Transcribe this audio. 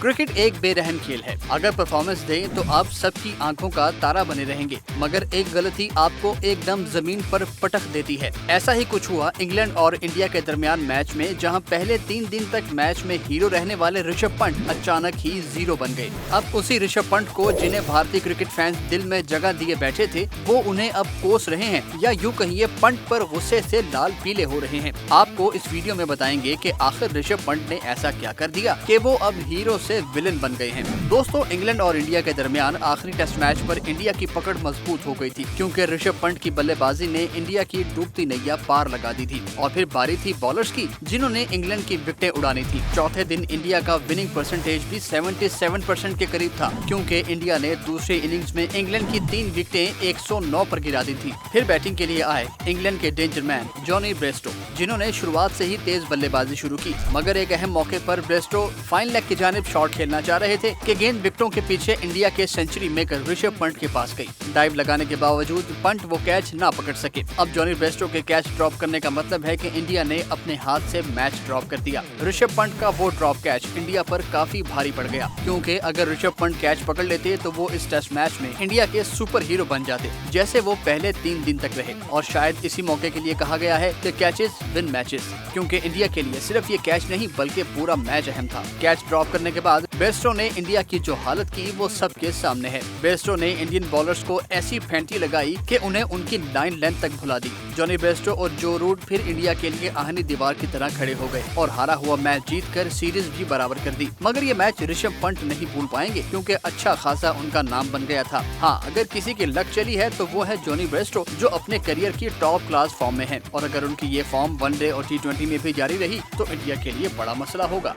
Cricket एक बेरहम खेल है। अगर परफॉर्मेंस दें तो आप सबकी आंखों का तारा बने रहेंगे, मगर एक गलती आपको एकदम जमीन पर पटक देती है। ऐसा ही कुछ हुआ इंग्लैंड और इंडिया के दरमियान मैच में, जहां पहले 3 दिन तक मैच में हीरो रहने वाले ऋषभ पंत अचानक ही जीरो बन गए। अब उसी ऋषभ पंत को जिन्हें भारतीय क्रिकेट फैंस दिल में जगह दिए बैठे थे, वो उन्हें अब कोस रहे हैं, या यूँ कहिए पंत पर गुस्से से लाल पीले हो रहे हैं। आपको इस वीडियो में बताएंगे कि आखिर ऋषभ पंत ने ऐसा क्या कर दिया कि वो अब हीरो से विलेन बन गए हैं। दोस्तों, इंग्लैंड और इंडिया के दरमियान आखिरी टेस्ट मैच पर इंडिया की पकड़ मजबूत हो गई थी, क्योंकि ऋषभ पंत की बल्लेबाजी ने इंडिया की डूबती नैया पार लगा दी थी। और फिर बारी थी बॉलर्स की, जिन्होंने इंग्लैंड की विकेटें उड़ानी थी। चौथे दिन इंडिया का विनिंग परसेंटेज भी 77% के करीब था, क्योंकि इंडिया ने दूसरे इनिंग्स में इंग्लैंड की 3 विकेटें 109 पर गिरा दी थी। फिर बैटिंग के लिए आए इंग्लैंड के डेंजर मैन जॉनी ब्रेस्टो, जिन्होंने शुरुआत से ही तेज बल्लेबाजी शुरू की, मगर एक अहम मौके पर ब्रेस्टो फाइन लेग की जानिब शॉट खेलना चाह रहे थे कि गेंद विकेटों के पीछे इंडिया के सेंचुरी मेकर ऋषभ पंत के पास गई। डाइव लगाने के बावजूद पंत वो कैच ना पकड़ सके। अब जॉनी ब्रेस्टो के कैच ड्रॉप करने का मतलब है कि इंडिया ने अपने हाथ से मैच ड्रॉप कर दिया। ऋषभ पंत का वो ड्रॉप कैच इंडिया पर काफी भारी पड़ गया, क्योंकि अगर ऋषभ पंत कैच पकड़ लेते तो वो इस टेस्ट मैच में इंडिया के सुपर हीरो बन जाते, जैसे वो पहले 3 दिन तक रहे। और शायद इसी मौके के लिए कहा गया है कि कैचेस विन मैचेस, क्योंकि इंडिया के लिए सिर्फ ये कैच नहीं बल्कि पूरा मैच अहम था। कैच ड्रॉप करने के बाद ब्रेस्टो ने इंडिया की जो हालत की वो सबके सामने है। ब्रेस्टो ने इंडियन बॉलर्स को ऐसी फेंटी लगाई कि उन्हें उनकी लाइन लेंथ तक भुला दी। जॉनी ब्रेस्टो और जो रूट फिर इंडिया के लिए आहनी दीवार की तरह खड़े हो गए और हारा हुआ मैच जीतकर सीरीज भी बराबर कर दी। मगर ये मैच ऋषभ पंत नहीं भूल पाएंगे, क्योंकि अच्छा खासा उनका नाम बन गया था। हाँ, अगर किसी की लक चली है तो वो है जॉनी ब्रेस्टो, जो अपने करियर की टॉप क्लास फॉर्म में है। और अगर उनकी ये फॉर्म वनडे और T20 में भी जारी रही तो इंडिया के लिए बड़ा मसला होगा।